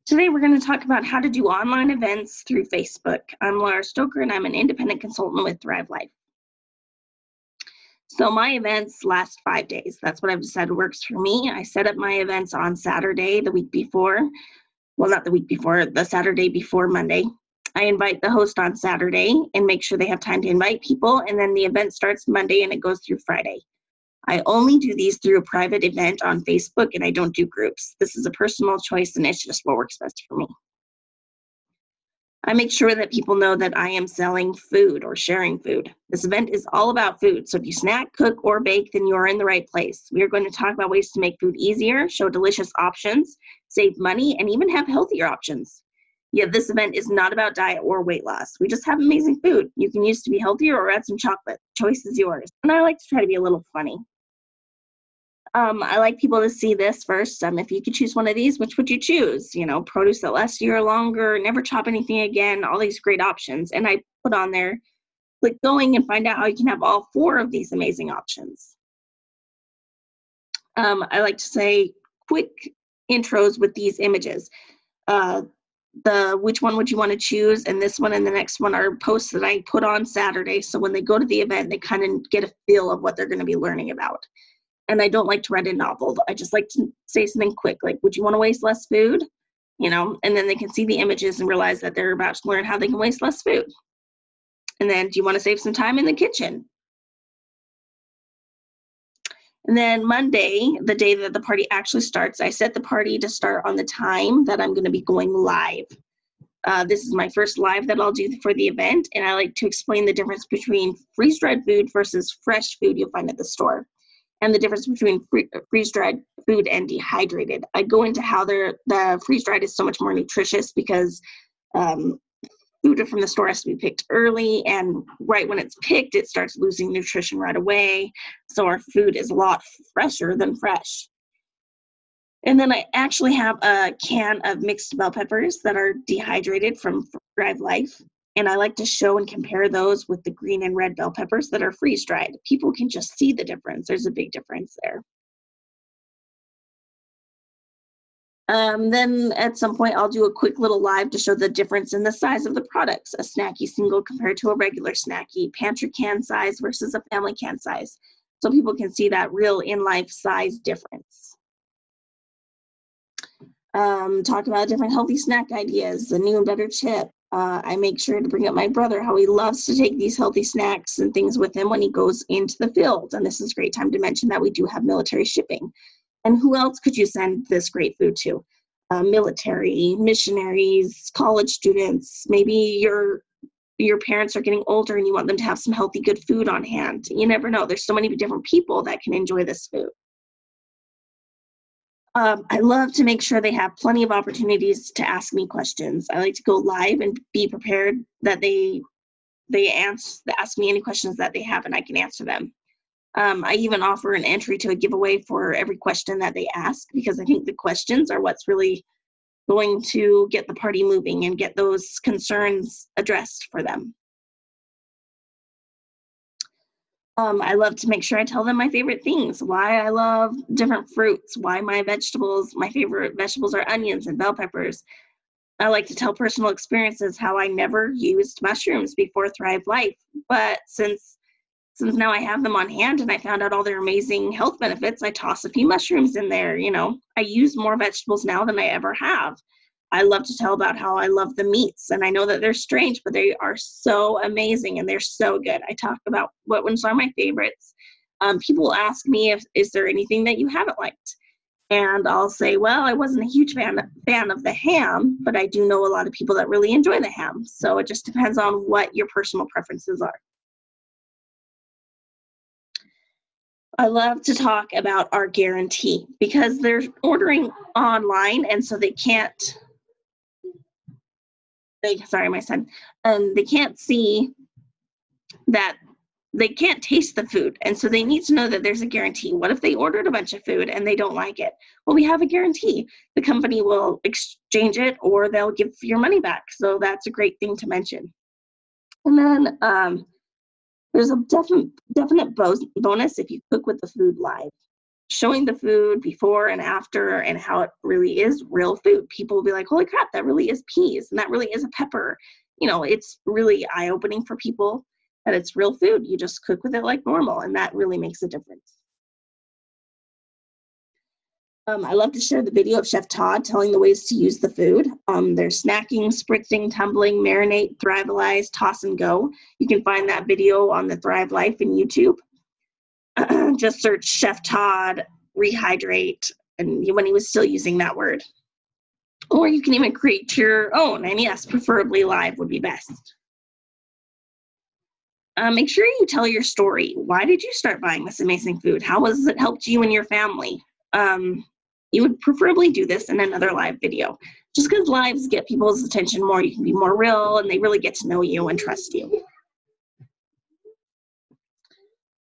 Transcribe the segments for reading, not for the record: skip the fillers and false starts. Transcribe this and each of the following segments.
Today we're going to talk about how to do online events through Facebook. I'm Laura Stoker and I'm an independent consultant with Thrive Life. So my events last 5 days. That's what I've decided works for me. I set up my events on Saturday, the week before. Well, not the week before, the Saturday before Monday. I invite the host on Saturday and make sure they have time to invite people. And then the event starts Monday and it goes through Friday. I only do these through a private event on Facebook and I don't do groups. This is a personal choice and it's just what works best for me. I make sure that people know that I am selling food or sharing food. This event is all about food. So if you snack, cook, or bake, then you are in the right place. We are going to talk about ways to make food easier, show delicious options, save money, and even have healthier options. Yet this event is not about diet or weight loss. We just have amazing food you can use to be healthier or add some chocolate. Choice is yours. And I like to try to be a little funny. I like people to see this first. If you could choose one of these, which would you choose? You know, produce that lasts a year or longer, never chop anything again, all these great options. And I put on there, click going and find out how you can have all 4 of these amazing options. I like to say quick intros with these images. Which one would you want to choose? And this one and the next one are posts that I put on Saturday. So when they go to the event, they kind of get a feel of what they're going to be learning about. And I don't like to write a novel. I just like to say something quick, like, would you want to waste less food? You know, and then they can see the images and realize that they're about to learn how they can waste less food. And then, do you want to save some time in the kitchen? And then Monday, the day that the party actually starts, I set the party to start on the time that I'm going to be going live. This is my first live that I'll do for the event, and I like to explain the difference between freeze-dried food versus fresh food you'll find at the store, and the difference between freeze-dried food and dehydrated. I go into how the freeze-dried is so much more nutritious because food from the store has to be picked early, and right when it's picked, it starts losing nutrition right away. So our food is a lot fresher than fresh. And then I actually have a can of mixed bell peppers that are dehydrated from Thrive Life. And I like to show and compare those with the green and red bell peppers that are freeze-dried. People can just see the difference. There's a big difference there. Then at some point, I'll do a quick little live to show the difference in the size of the products. A snacky single compared to a regular snacky, pantry can size versus a family can size. So people can see that real in-life size difference. Talk about different healthy snack ideas, the new and better chip. I make sure to bring up my brother, how he loves to take these healthy snacks and things with him when he goes into the field. And this is a great time to mention that we do have military shipping. And who else could you send this great food to? Military, missionaries, college students. Maybe your parents are getting older and you want them to have some healthy, good food on hand. You never know. There's so many different people that can enjoy this food. I love to make sure they have plenty of opportunities to ask me questions. I like to go live and be prepared that they ask me any questions that they have and I can answer them. I even offer an entry to a giveaway for every question that they ask, because I think the questions are what's really going to get the party moving and get those concerns addressed for them. I love to make sure I tell them my favorite things, why I love different fruits, why my favorite vegetables are onions and bell peppers. I like to tell personal experiences, how I never used mushrooms before Thrive Life, but since now I have them on hand and I found out all their amazing health benefits, I toss a few mushrooms in there. You know, I use more vegetables now than I ever have. I love to tell about how I love the meats, and I know that they're strange, but they are so amazing and they're so good. I talk about what ones are my favorites. People ask me, is there anything that you haven't liked? And I'll say, well, I wasn't a huge fan of the ham, but I do know a lot of people that really enjoy the ham. So it just depends on what your personal preferences are. I love to talk about our guarantee because they're ordering online, and so they can't see that, they can't taste the food, and so they need to know that there's a guarantee. What if they ordered a bunch of food and they don't like it? Well, we have a guarantee. The company will exchange it or they'll give your money back. So that's a great thing to mention. And then there's a definite bonus if you cook with the food live. showing the food before and after and how it really is real food. People will be like, holy crap, that really is peas and that really is a pepper. You know, it's really eye-opening for people that it's real food. You just cook with it like normal, and that really makes a difference. I love to share the video of Chef Todd telling the ways to use the food. There's snacking, spritzing, tumbling, marinate, Thrivealize, toss and go. You can find that video on the Thrive Life in YouTube. Just search Chef Todd rehydrate, and when he was still using that word. Or you can even create your own, and yes, preferably live would be best. Make sure you tell your story. Why did you start buying this amazing food? How has it helped you and your family? You would preferably do this in another live video. Just because lives get people's attention more, you can be more real, and they really get to know you and trust you.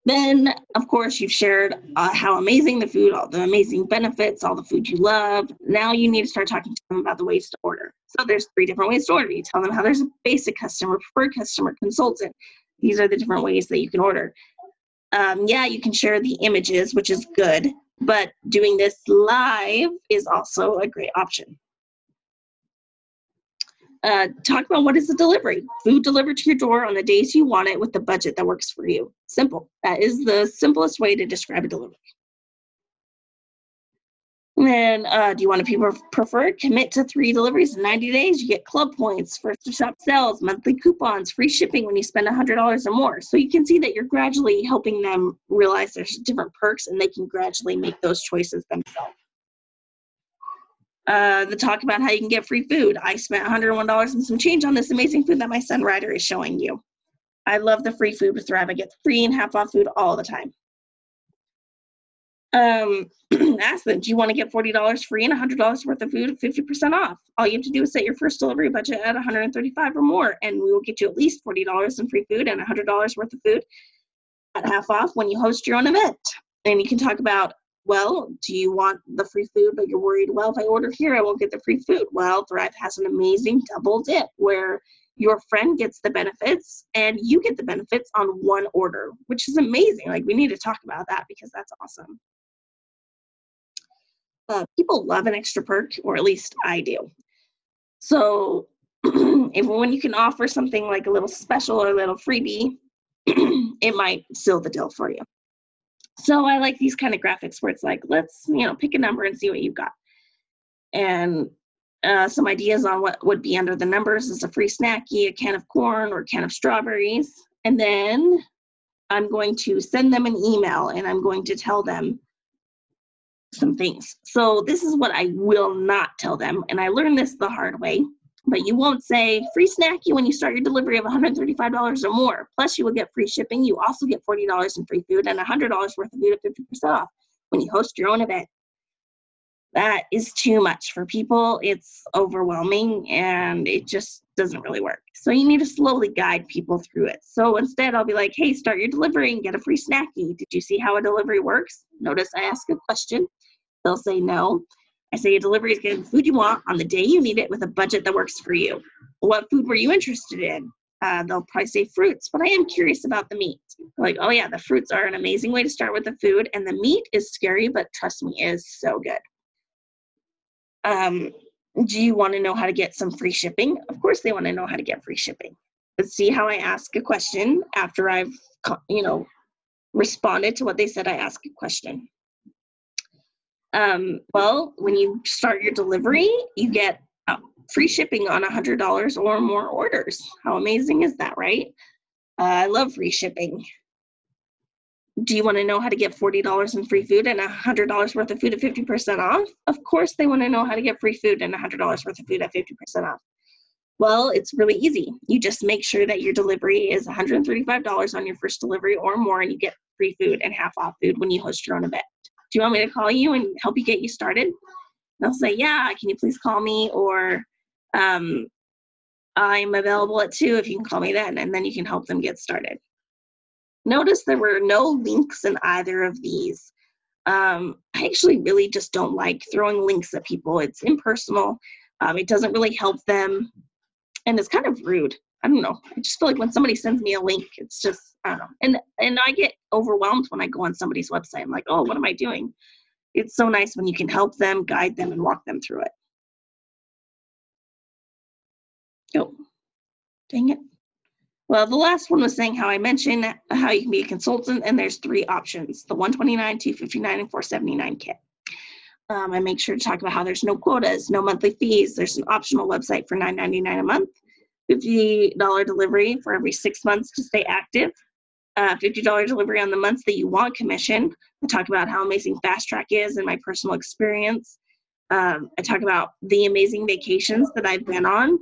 Then, of course, you've shared how amazing the food, all the amazing benefits, all the food you love. Now you need to start talking to them about the ways to order. So there's 3 different ways to order. You tell them how there's a basic customer, preferred customer, consultant. These are the different ways that you can order. Yeah, you can share the images, which is good, but doing this live is also a great option. Talk about what is the delivery. Food delivered to your door on the days you want it with the budget that works for you. Simple. That is the simplest way to describe a delivery. And then do you want to be preferred? Commit to 3 deliveries in 90 days. You get club points, first to shop sales, monthly coupons, free shipping when you spend $100 or more. So you can see that you're gradually helping them realize there's different perks, and they can gradually make those choices themselves. The talk about how you can get free food. I spent $101 and some change on this amazing food that my son Ryder is showing you. I love the free food with Thrive. I get free and half off food all the time. Ask them, do you want to get $40 free and $100 worth of food at 50% off? All you have to do is set your first delivery budget at $135 or more, and we will get you at least $40 in free food and $100 worth of food at half off when you host your own event. And you can talk about, well, do you want the free food, but you're worried, well, if I order here, I won't get the free food. Well, Thrive has an amazing double dip where your friend gets the benefits and you get the benefits on one order, which is amazing. Like, we need to talk about that because that's awesome. People love an extra perk, or at least I do. So when you can offer something like a little special or a little freebie, it might seal the deal for you. So I like these kind of graphics where it's like, let's, pick a number and see what you've got. And some ideas on what would be under the numbers is a free snacky, a can of corn, or a can of strawberries. And then I'm going to send them an email and I'm going to tell them some things. So this is what I will not tell them. And I learned this the hard way. But you won't say free snacky when you start your delivery of $135 or more. Plus, you will get free shipping. You also get $40 in free food and $100 worth of food at 50% off when you host your own event. That is too much for people. It's overwhelming, and it just doesn't really work. So you need to slowly guide people through it. So instead, I'll be like, hey, start your delivery and get a free snacky. Did you see how a delivery works? Notice I ask a question. They'll say no. I say a delivery is getting the food you want on the day you need it with a budget that works for you. What food were you interested in? They'll probably say fruits, but I am curious about the meat. Like, oh yeah, the fruits are an amazing way to start with the food, and the meat is scary, but trust me, is so good. Do you want to know how to get some free shipping? Of course they want to know how to get free shipping. Let's see how I ask a question after I've, responded to what they said I ask a question. Well, when you start your delivery, you get free shipping on $100 or more orders. How amazing is that, right? I love free shipping. Do you want to know how to get $40 in free food and $100 worth of food at 50% off? Of course they want to know how to get free food and $100 worth of food at 50% off. Well, it's really easy. You just make sure that your delivery is $135 on your first delivery or more, and you get free food and half off food when you host your own event. Do you want me to call you and help you get you started? They'll say, yeah, can you please call me? Or I'm available at 2 if you can call me then, and then you can help them get started. Notice there were no links in either of these. I actually really just don't like throwing links at people. It's impersonal. It doesn't really help them, and it's kind of rude. I don't know. I just feel like when somebody sends me a link, it's just I don't know. And I get overwhelmed when I go on somebody's website. I'm like, oh, what am I doing? It's so nice when you can help them, guide them, and walk them through it. Oh, dang it. Well, the last one was saying how I mentioned how you can be a consultant, and there's 3 options: the 129, 259, and 479 kit. I make sure to talk about how there's no quotas, no monthly fees. There's an optional website for $9.99 a month, $50 delivery for every 6 months to stay active, $50 delivery on the months that you want commission. I talk about how amazing Fast Track is and my personal experience. I talk about the amazing vacations that I've been on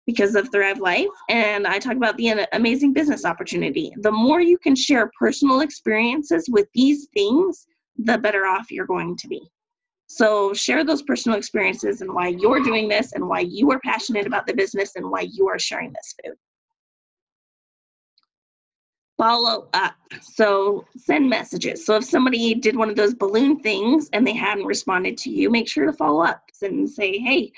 because of Thrive Life, and I talk about the amazing business opportunity. The more you can share personal experiences with these things, the better off you're going to be. So share those personal experiences and why you're doing this and why you are passionate about the business and why you are sharing this food. Follow up. So send messages. So if somebody did one of those balloon things and they hadn't responded to you, make sure to follow up and say, hey,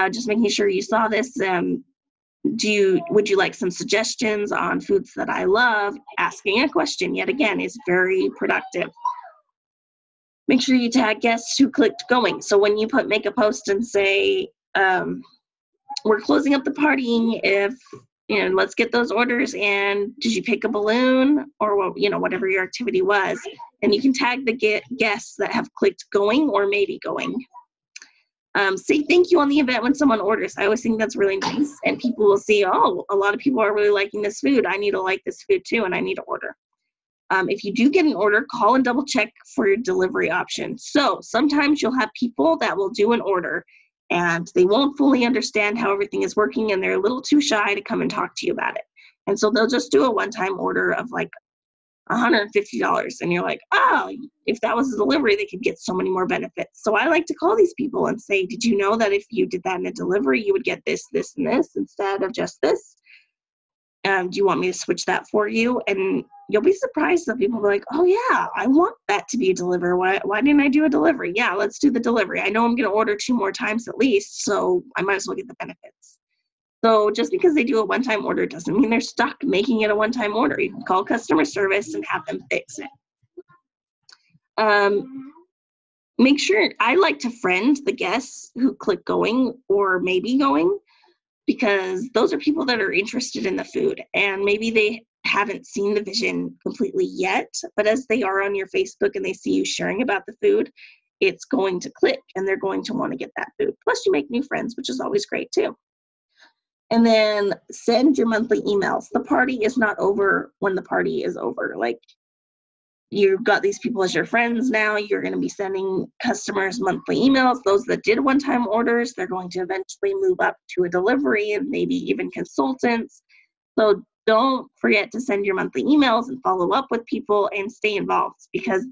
just making sure you saw this. Would you like some suggestions on foods that I love? Asking a question, yet again, is very productive. Make sure you tag guests who clicked going. So when you make a post and say, we're closing up the party, if, let's get those orders, and did you pick a balloon or, whatever your activity was, and you can tag the guests that have clicked going or maybe going. Say thank you on the event when someone orders. I always think that's really nice, and people will see, oh, a lot of people are really liking this food. I need to like this food too, and I need to order. If you do get an order, call and double check for your delivery option. So sometimes you'll have people that will do an order and they won't fully understand how everything is working, and they're a little too shy to come and talk to you about it. And so they'll just do a one-time order of like $150, and you're like, oh, if that was a delivery, they could get so many more benefits. So I like to call these people and say, did you know that if you did that in a delivery, you would get this, this, and this instead of just this? Do you want me to switch that for you? And you'll be surprised that people will be like, oh yeah, I want that to be a delivery. Why didn't I do a delivery? Yeah, let's do the delivery. I know I'm going to order 2 more times at least, so I might as well get the benefits. So just because they do a one-time order doesn't mean they're stuck making it a one-time order. You can call customer service and have them fix it. Make sure, I like to friend the guests who click going or maybe going, because those are people that are interested in the food, and maybe they haven't seen the vision completely yet, but as they are on your Facebook and they see you sharing about the food, it's going to click and they're going to want to get that food. Plus you make new friends, which is always great too. And then send your monthly emails. The party is not over when the party is over. Like, you've got these people as your friends now. You're going to be sending customers monthly emails. Those that did one-time orders, they're going to eventually move up to a delivery and maybe even consultants. So don't forget to send your monthly emails and follow up with people and stay involved, because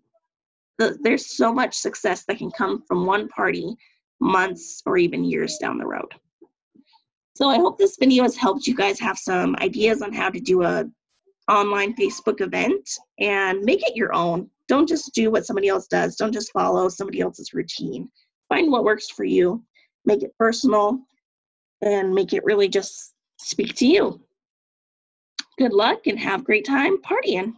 there's so much success that can come from one party months or even years down the road. So I hope this video has helped you guys have some ideas on how to do a online Facebook event and make it your own. Don't just do what somebody else does. Don't just follow somebody else's routine. Find what works for you, make it personal, and make it really just speak to you. Good luck and have a great time partying.